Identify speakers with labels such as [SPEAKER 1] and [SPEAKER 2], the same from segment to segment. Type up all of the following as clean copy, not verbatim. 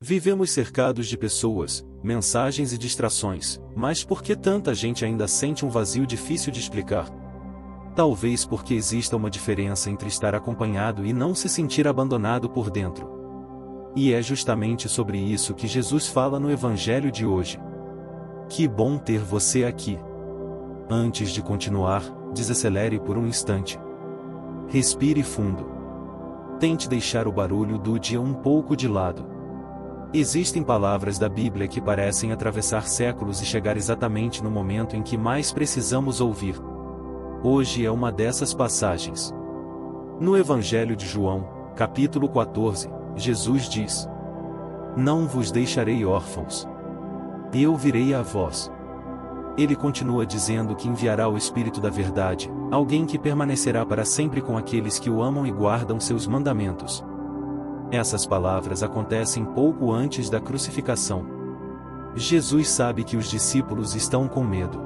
[SPEAKER 1] Vivemos cercados de pessoas, mensagens e distrações, mas por que tanta gente ainda sente um vazio difícil de explicar? Talvez porque exista uma diferença entre estar acompanhado e não se sentir abandonado por dentro. E é justamente sobre isso que Jesus fala no Evangelho de hoje. Que bom ter você aqui! Antes de continuar, desacelere por um instante. Respire fundo. Tente deixar o barulho do dia um pouco de lado. Existem palavras da Bíblia que parecem atravessar séculos e chegar exatamente no momento em que mais precisamos ouvir. Hoje é uma dessas passagens. No Evangelho de João, capítulo 14, Jesus diz: Não vos deixarei órfãos. Eu virei a vós. Ele continua dizendo que enviará o Espírito da Verdade, alguém que permanecerá para sempre com aqueles que o amam e guardam seus mandamentos. Essas palavras acontecem pouco antes da crucificação. Jesus sabe que os discípulos estão com medo.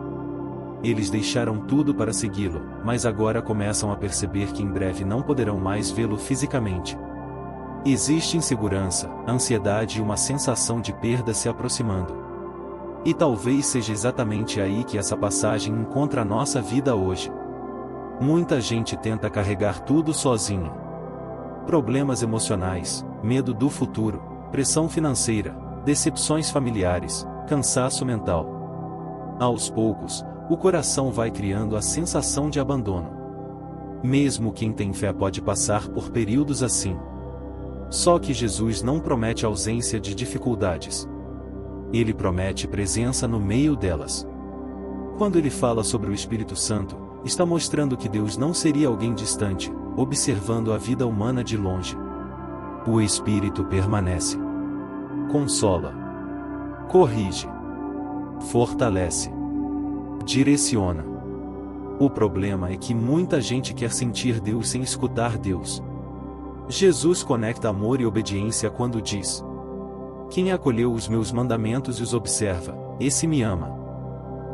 [SPEAKER 1] Eles deixaram tudo para segui-lo, mas agora começam a perceber que em breve não poderão mais vê-lo fisicamente. Existe insegurança, ansiedade e uma sensação de perda se aproximando. E talvez seja exatamente aí que essa passagem encontra a nossa vida hoje. Muita gente tenta carregar tudo sozinha. Problemas emocionais, medo do futuro, pressão financeira, decepções familiares, cansaço mental. Aos poucos, o coração vai criando a sensação de abandono. Mesmo quem tem fé pode passar por períodos assim. Só que Jesus não promete ausência de dificuldades. Ele promete presença no meio delas. Quando ele fala sobre o Espírito Santo, está mostrando que Deus não seria alguém distante, observando a vida humana de longe. O Espírito permanece. Consola. Corrige. Fortalece. Direciona. O problema é que muita gente quer sentir Deus sem escutar Deus. Jesus conecta amor e obediência quando diz: Quem acolheu os meus mandamentos e os observa, esse me ama.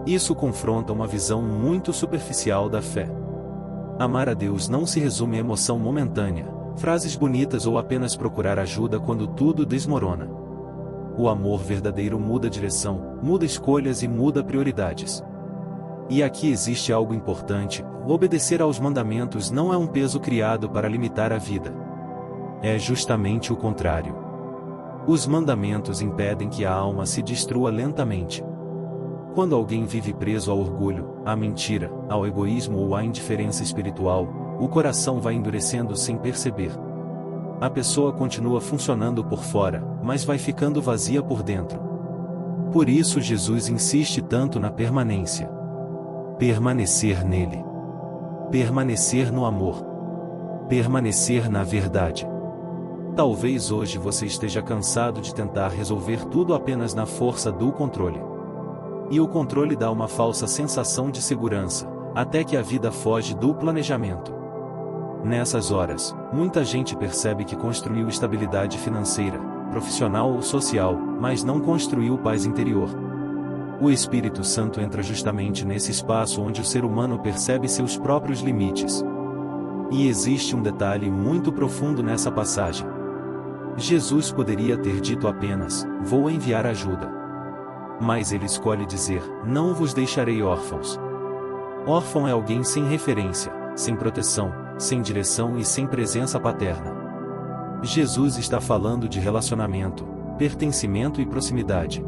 [SPEAKER 1] Isso confronta uma visão muito superficial da fé. Amar a Deus não se resume a emoção momentânea, frases bonitas ou apenas procurar ajuda quando tudo desmorona. O amor verdadeiro muda direção, muda escolhas e muda prioridades. E aqui existe algo importante: obedecer aos mandamentos não é um peso criado para limitar a vida. É justamente o contrário. Os mandamentos impedem que a alma se destrua lentamente. Quando alguém vive preso ao orgulho, à mentira, ao egoísmo ou à indiferença espiritual, o coração vai endurecendo sem perceber. A pessoa continua funcionando por fora, mas vai ficando vazia por dentro. Por isso Jesus insiste tanto na permanência. Permanecer nele. Permanecer no amor. Permanecer na verdade. Talvez hoje você esteja cansado de tentar resolver tudo apenas na força do controle. E o controle dá uma falsa sensação de segurança, até que a vida foge do planejamento. Nessas horas, muita gente percebe que construiu estabilidade financeira, profissional ou social, mas não construiu paz interior. O Espírito Santo entra justamente nesse espaço onde o ser humano percebe seus próprios limites. E existe um detalhe muito profundo nessa passagem. Jesus poderia ter dito apenas: Vou enviar ajuda. Mas ele escolhe dizer: Não vos deixarei órfãos. Órfão é alguém sem referência, sem proteção, sem direção e sem presença paterna. Jesus está falando de relacionamento, pertencimento e proximidade.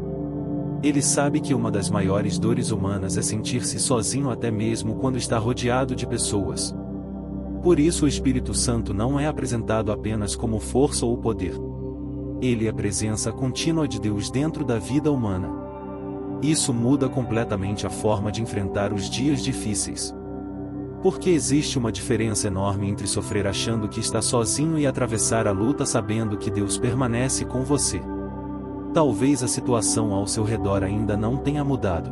[SPEAKER 1] Ele sabe que uma das maiores dores humanas é sentir-se sozinho até mesmo quando está rodeado de pessoas. Por isso o Espírito Santo não é apresentado apenas como força ou poder. Ele é a presença contínua de Deus dentro da vida humana. Isso muda completamente a forma de enfrentar os dias difíceis. Porque existe uma diferença enorme entre sofrer achando que está sozinho e atravessar a luta sabendo que Deus permanece com você. Talvez a situação ao seu redor ainda não tenha mudado.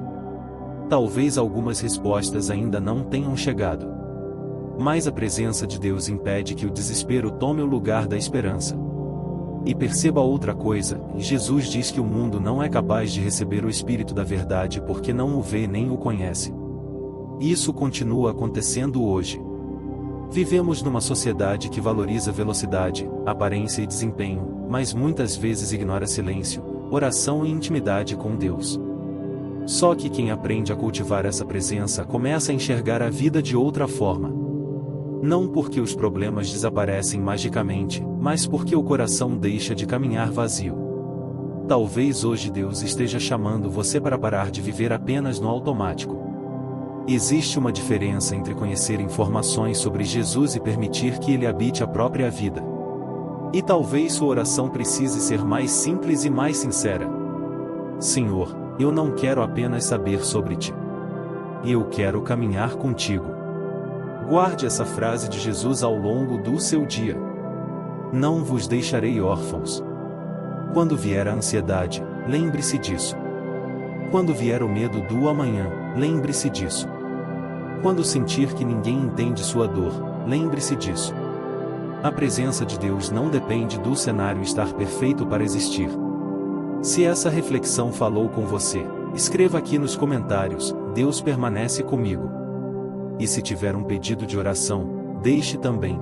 [SPEAKER 1] Talvez algumas respostas ainda não tenham chegado. Mas a presença de Deus impede que o desespero tome o lugar da esperança. E perceba outra coisa: Jesus diz que o mundo não é capaz de receber o Espírito da Verdade porque não o vê nem o conhece. Isso continua acontecendo hoje. Vivemos numa sociedade que valoriza velocidade, aparência e desempenho, mas muitas vezes ignora silêncio, oração e intimidade com Deus. Só que quem aprende a cultivar essa presença começa a enxergar a vida de outra forma. Não porque os problemas desaparecem magicamente, mas porque o coração deixa de caminhar vazio. Talvez hoje Deus esteja chamando você para parar de viver apenas no automático. Existe uma diferença entre conhecer informações sobre Jesus e permitir que Ele habite a própria vida. E talvez sua oração precise ser mais simples e mais sincera. Senhor, eu não quero apenas saber sobre Ti. Eu quero caminhar contigo. Guarde essa frase de Jesus ao longo do seu dia. Não vos deixarei órfãos. Quando vier a ansiedade, lembre-se disso. Quando vier o medo do amanhã, lembre-se disso. Quando sentir que ninguém entende sua dor, lembre-se disso. A presença de Deus não depende do cenário estar perfeito para existir. Se essa reflexão falou com você, escreva aqui nos comentários: Deus permanece comigo. E se tiver um pedido de oração, deixe também.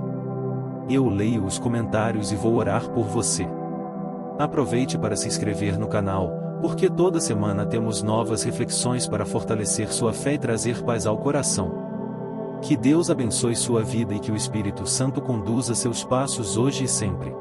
[SPEAKER 1] Eu leio os comentários e vou orar por você. Aproveite para se inscrever no canal, porque toda semana temos novas reflexões para fortalecer sua fé e trazer paz ao coração. Que Deus abençoe sua vida e que o Espírito Santo conduza seus passos hoje e sempre.